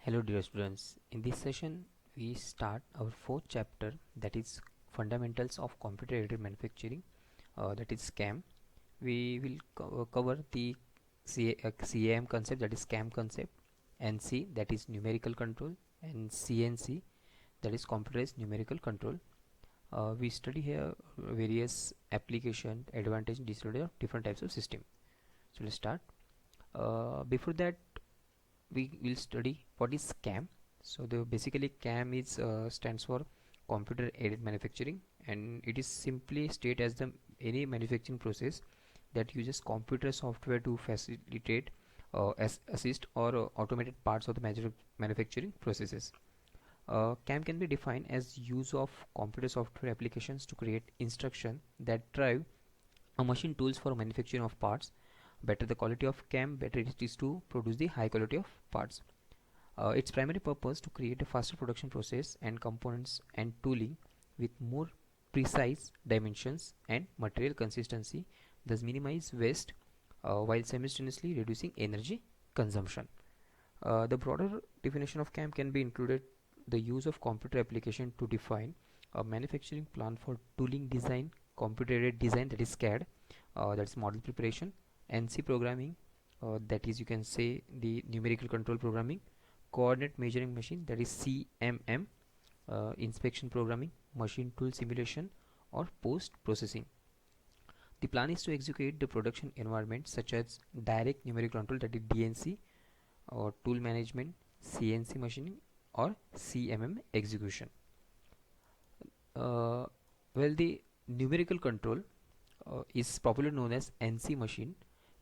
Hello dear students, in this session we start our fourth chapter, that is Fundamentals of Computer Aided Manufacturing, that is CAM. We will cover the CAM concept, that is CAM concept, NC, that is numerical control, and CNC, that is computerized numerical control. We study here various application, advantage, disadvantage of different types of system. So let's start. Before that, we will study what is CAM. So the basically CAM is stands for computer aided manufacturing, and it is simply state as the any manufacturing process that uses computer software to facilitate, assist or automated parts of the major manufacturing processes. CAM can be defined as use of computer software applications to create instruction that drive a machine tools for manufacturing of parts. Better the quality of CAM, better it is to produce the high quality of parts. Its primary purpose to create a faster production process and components and tooling with more precise dimensions and material consistency, thus minimize waste while simultaneously reducing energy consumption. The broader definition of CAM can be included the use of computer application to define a manufacturing plan for tooling design, computer aided design, that is CAD, that's model preparation, NC programming, that is you can say the numerical control programming, coordinate measuring machine, that is CMM, inspection programming, machine tool simulation, or post processing. The plan is to execute the production environment such as direct numerical control, that is DNC, or tool management, CNC machining, or CMM execution. uh, the numerical control is popularly known as NC machine,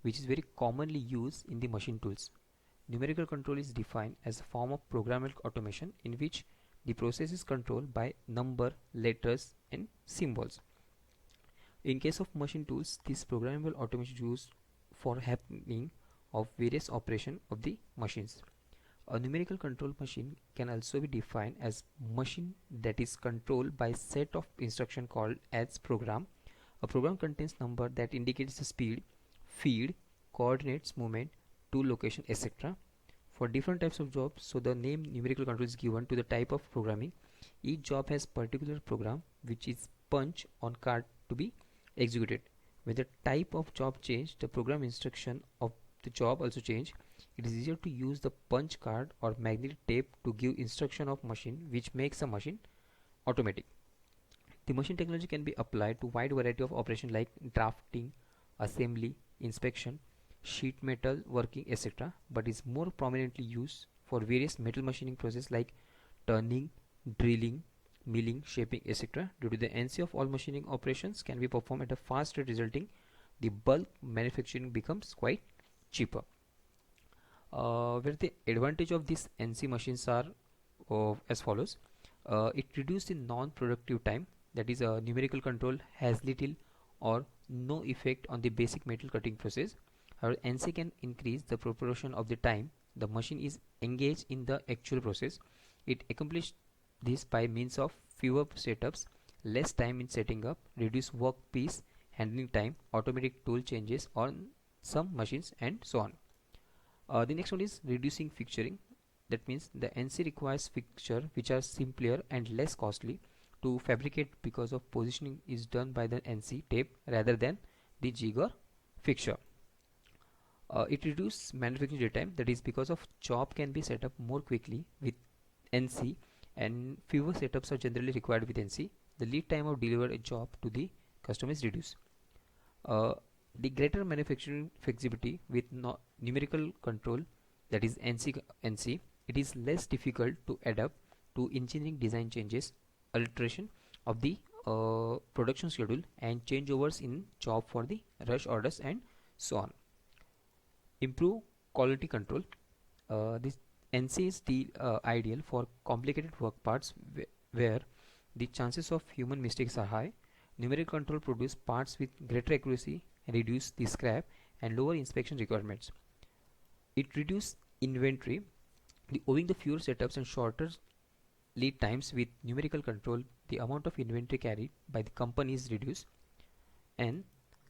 which is very commonly used in the machine tools. Numerical control is defined as a form of programmable automation in which the process is controlled by number, letters, and symbols. In case of machine tools, this programmable automation is used for happening of various operation of the machines. A numerical control machine can also be defined as machine that is controlled by set of instruction called as program. A program contains number that indicates the speed, feed, coordinates, movement, tool location, etc. For different types of jobs, so the name numerical control is given to the type of programming. Each job has particular program which is punch on card to be executed. When the type of job change, the program instruction of the job also change. It is easier to use the punch card or magnetic tape to give instruction of machine, which makes a machine automatic. The machine technology can be applied to wide variety of operation like drafting, assembly, inspection, sheet metal working, etc., but is more prominently used for various metal machining process like turning, drilling, milling, shaping, etc. Due to the NC of all machining operations can be performed at a fast rate, resulting the bulk manufacturing becomes quite cheaper. Where the advantage of these NC machines are as follows. It reduces the non-productive time, that is numerical control has little or no effect on the basic metal cutting process. However, NC can increase the proportion of the time the machine is engaged in the actual process. It accomplishes this by means of fewer setups, less time in setting up, reduced workpiece handling time, automatic tool changes on some machines, and so on. The next one is reducing fixturing. That means the NC requires fixture which are simpler and less costly to fabricate because of positioning is done by the NC tape rather than the jig or fixture. It reduces manufacturing time, that is because of job can be set up more quickly with NC and fewer setups are generally required with NC. The lead time of deliver a job to the customer is reduced. Uh, the greater manufacturing flexibility with numerical control, that is NC, it is less difficult to adapt to engineering design changes, alteration of the production schedule, and changeovers in job for the rush orders, and so on. Improve quality control. This NC is the ideal for complicated work parts where the chances of human mistakes are high. Numerical control produce parts with greater accuracy, reduce the scrap, and lower inspection requirements. It reduces inventory. Owing the fewer setups and shorter lead times with numerical control, the amount of inventory carried by the company is reduced. And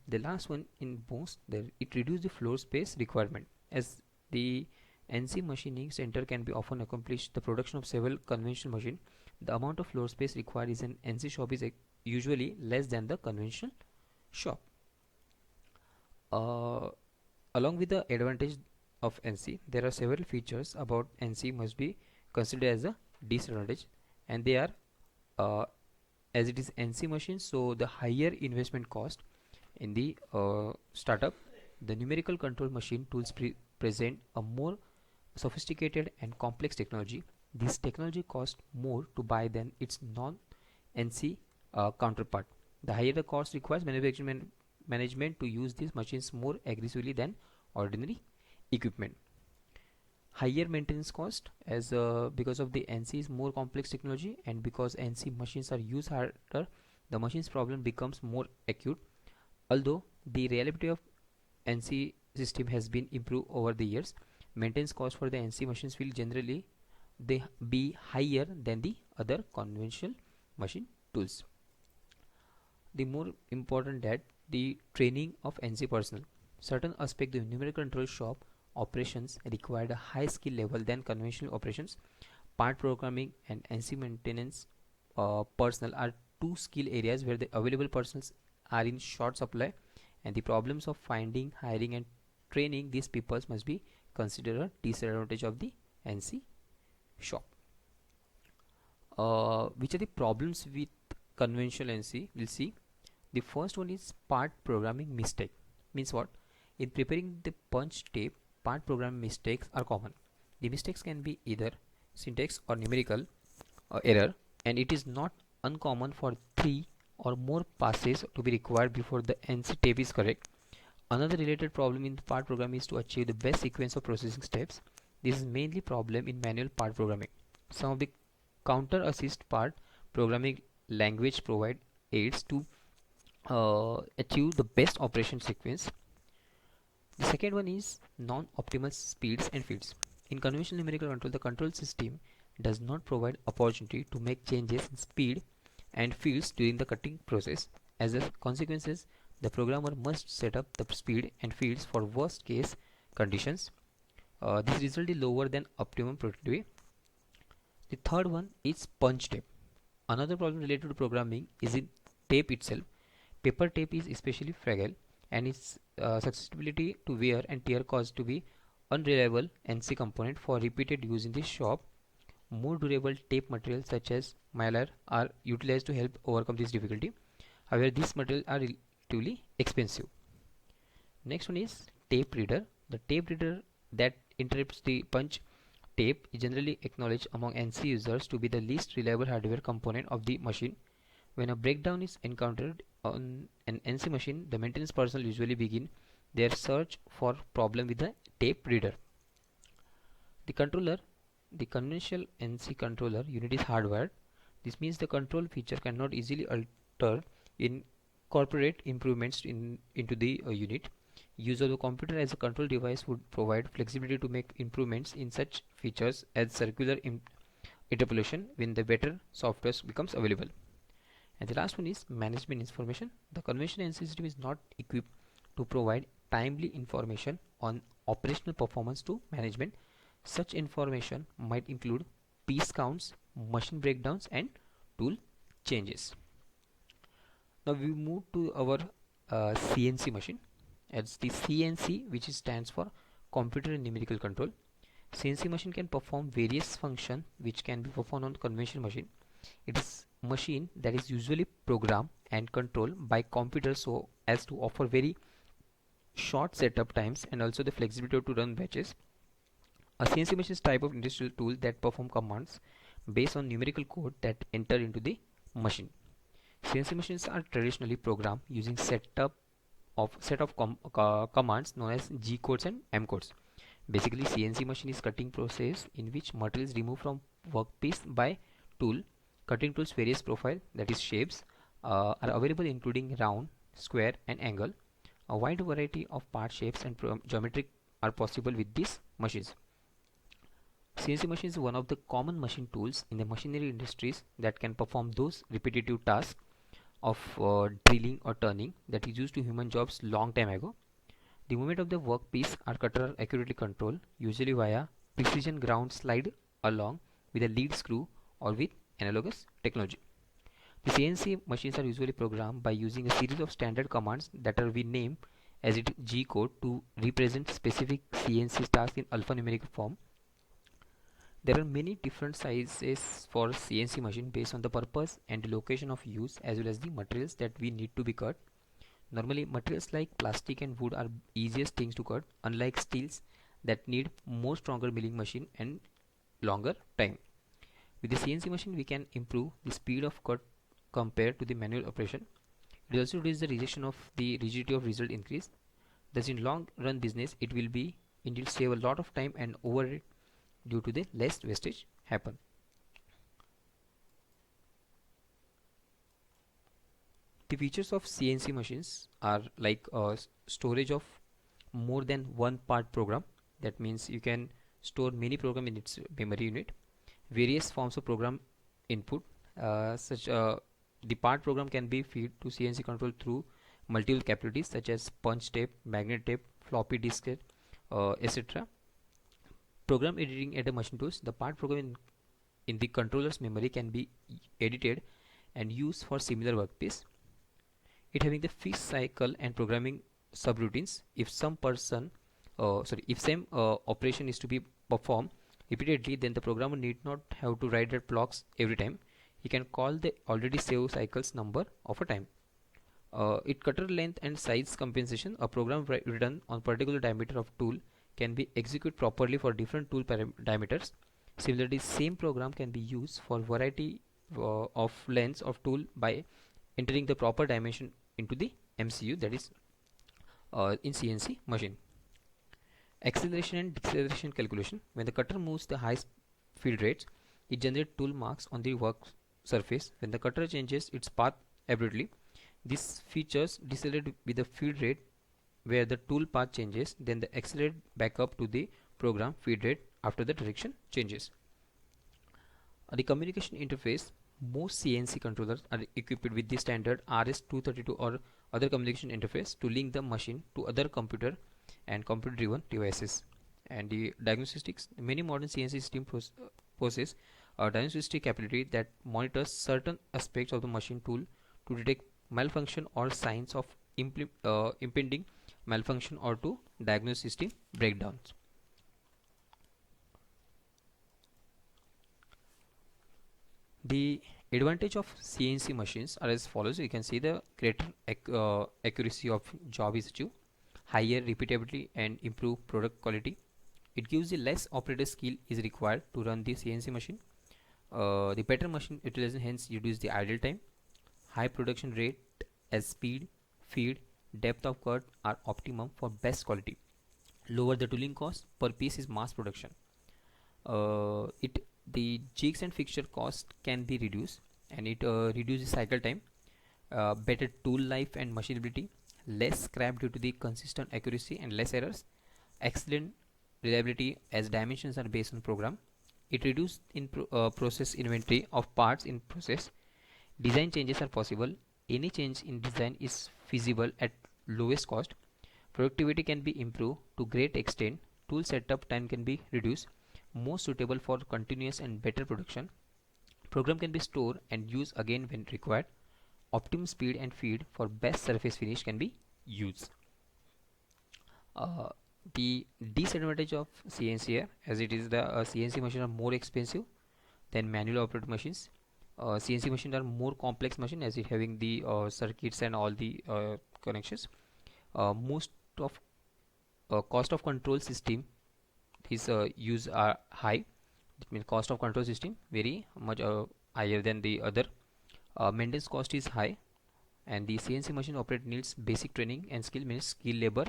the last one in most, it reduces the floor space requirement, as the NC machining center can be often accomplish the production of several conventional machine. The amount of floor space required is an NC shop is usually less than the conventional shop. Uh, Along with the advantage of NC, there are several features about NC must be considered as a disadvantage, and they are uh, as it is NC machine, so the higher investment cost in the startup. The numerical control machine tools present a more sophisticated and complex technology. This technology costs more to buy than its non-NC counterpart. The higher the cost requires management to use these machines more aggressively than ordinary equipment. Higher maintenance cost as because of the NC is more complex technology, and because NC machines are used harder, the machine's problem becomes more acute. Although the reliability of NC system has been improved over the years, maintenance cost for the NC machines will generally they be higher than the other conventional machine tools. The more important that the training of NC personnel. Certain aspects of numerical control shop operations required a high skill level than conventional operations. Part programming and NC maintenance personnel are two skill areas where the available personnel are in short supply, and the problems of finding, hiring, and training these people must be considered a disadvantage of the NC shop. Which are the problems with conventional NC? We'll see. The first one is part programming mistake. Means what? In preparing the punch tape, part programming mistakes are common. The mistakes can be either syntax or numerical error, and it is not uncommon for 3 or more passes to be required before the NC tape is correct. Another related problem in part programming is to achieve the best sequence of processing steps. This is mainly problem in manual part programming. Some of the counter assist part programming language provide aids to achieve the best operation sequence. The second one is non-optimal speeds and fields. In conventional numerical control, the control system does not provide opportunity to make changes in speed and fields during the cutting process. As a consequence, the programmer must set up the speed and fields for worst case conditions. This result is lower than optimum productivity. The third one is punch tape. Another problem related to programming is in tape itself. Paper tape is especially fragile, and its susceptibility to wear and tear cause to be unreliable NC component for repeated use in the shop. More durable tape materials such as mylar are utilized to help overcome this difficulty. However, these materials are relatively expensive. Next one is tape reader. The tape reader that interrupts the punch tape is generally acknowledged among NC users to be the least reliable hardware component of the machine. When a breakdown is encountered on an NC machine, the maintenance personnel usually begin their search for problem with the tape reader. The controller, the conventional NC controller unit is hardwired. This means the control feature cannot easily alter incorporate improvements into the unit. Use of the computer as a control device would provide flexibility to make improvements in such features as circular interpolation when the better software becomes available. And the last one is management information. The conventional NC system is not equipped to provide timely information on operational performance to management. Such information might include piece counts, machine breakdowns, and tool changes. Now we move to our CNC machine. As the CNC, which stands for computer and numerical control. CNC machine can perform various functions which can be performed on conventional machine. It is machine that is usually programmed and controlled by computer so as to offer very short setup times and also the flexibility to run batches. A CNC machine is type of industrial tool that perform commands based on numerical code that enter into the machine. CNC machines are traditionally programmed using set of commands known as G codes and M codes. Basically, CNC machine is cutting process in which material is removed from workpiece by tool. Cutting tools various profile, that is shapes, are available including round, square, and angle. A wide variety of part shapes and geometric are possible with these machines. CNC machine is one of the common machine tools in the machinery industries that can perform those repetitive tasks of drilling or turning that is used to human jobs long time ago. The movement of the workpiece are cutter accurately controlled, usually via precision ground slide along with a lead screw or with analogous technology. The CNC machines are usually programmed by using a series of standard commands that are we name as it G code to represent specific CNC tasks in alphanumeric form. There are many different sizes for CNC machine based on the purpose and the location of use as well as the materials that we need to be cut. Normally materials like plastic and wood are easiest things to cut, unlike steels that need more stronger milling machine and longer time. With the CNC machine we can improve the speed of cut compared to the manual operation. It also reduces the rejection of the rigidity of result increase. Thus in long run business it will be indeed save a lot of time and overhead due to the less wastage happen. The features of CNC machines are like storage of more than one part program. That means you can store many program in its memory unit. Various forms of program input, such the part program can be fed to CNC control through multiple capabilities such as punch tape, magnet tape, floppy disk, etc. Program editing at the machine tools. The part program in the controller's memory can be edited and used for similar workpiece. It having the fixed cycle and programming subroutines. If if same operation is to be performed repeatedly, then the programmer need not have to write that blocks every time. He can call the already saved cycles number of a time. It cutter length and size compensation. A program written on particular diameter of tool can be executed properly for different tool diameters. Similarly, same program can be used for variety of lengths of tool by entering the proper dimension into the MCU, that is in CNC machine. Acceleration and deceleration calculation. When the cutter moves the high field rates, it generates tool marks on the work surface. When the cutter changes its path abruptly, these features decelerate with the field rate where the tool path changes, then the accelerate back up to the program feed rate after the direction changes. The communication interface. Most CNC controllers are equipped with the standard RS-232 or other communication interface to link the machine to other computer and computer driven devices. And the diagnostics. Many modern CNC system possess a diagnostic capability that monitors certain aspects of the machine tool to detect malfunction or signs of impending malfunction or to diagnose system breakdowns. The advantage of CNC machines are as follows. You can see the greater accuracy of job is achieved, higher repeatability and improved product quality. It gives the less operator skill is required to run the CNC machine. The better machine utilization hence reduce the idle time. High production rate as speed, feed, depth of cut are optimum for best quality. Lower the tooling cost per piece is mass production. It the jigs and fixture cost can be reduced, and it reduces cycle time. Better tool life and machinability, less scrap due to the consistent accuracy and less errors. Excellent reliability as dimensions are based on program. It reduces in process inventory of parts in process. Design changes are possible. Any change in design is feasible at lowest cost. Productivity can be improved to great extent. Tool setup time can be reduced, more suitable for continuous and better production. Program can be stored and used again when required. Optimum speed and feed for best surface finish can be used. The disadvantage of CNC here, as it is the CNC machines are more expensive than manual operated machines. CNC machines are more complex machine as it having the circuits and all the connections. Most of cost of control system is use are high. That means cost of control system very much higher than the other. Maintenance cost is high, and the CNC machine operator needs basic training and skill, means skill labor.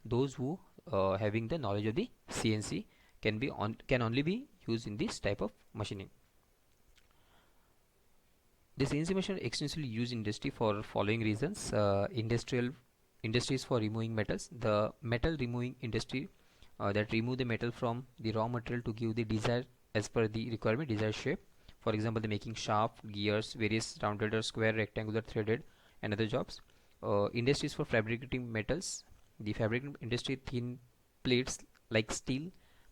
Those who having the knowledge of the CNC can only be used in this type of machining. The CNC machine are extensively used in industry for following reasons. Industries for removing metals. The metal removing industry that remove the metal from the raw material to give the desired as per the requirement desired shape. For example, the making shaft, gears, various rounded or square, rectangular, threaded, and other jobs. Industries for fabricating metals. The fabricating industry thin plates like steel,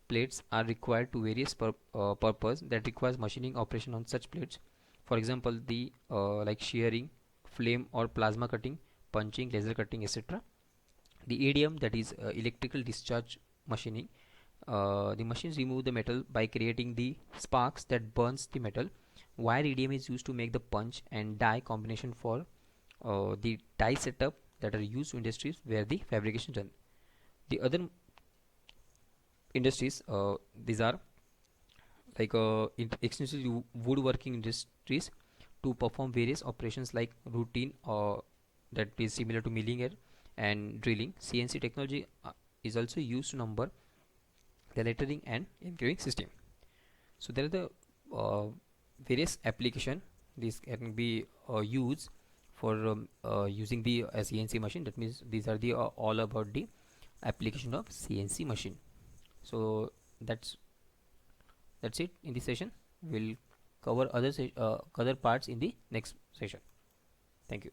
plates are required to various purpose that requires machining operation on such plates. For example, the like shearing, flame or plasma cutting, punching, laser cutting, etc. The EDM, that is electrical discharge machining. The machines remove the metal by creating the sparks that burns the metal. Wire EDM is used to make the punch and die combination for the die setup that are used in industries where the fabrication done. The other industries, these are like extensive woodworking industries to perform various operations like routine that is similar to milling and drilling. CNC technology is also used to number the lettering and engraving system. So there are the various application. This can be used for using the CNC machine. That means these are the all about the application of CNC machine. So that's that's it in this session. We'll cover other other parts in the next session. Thank you.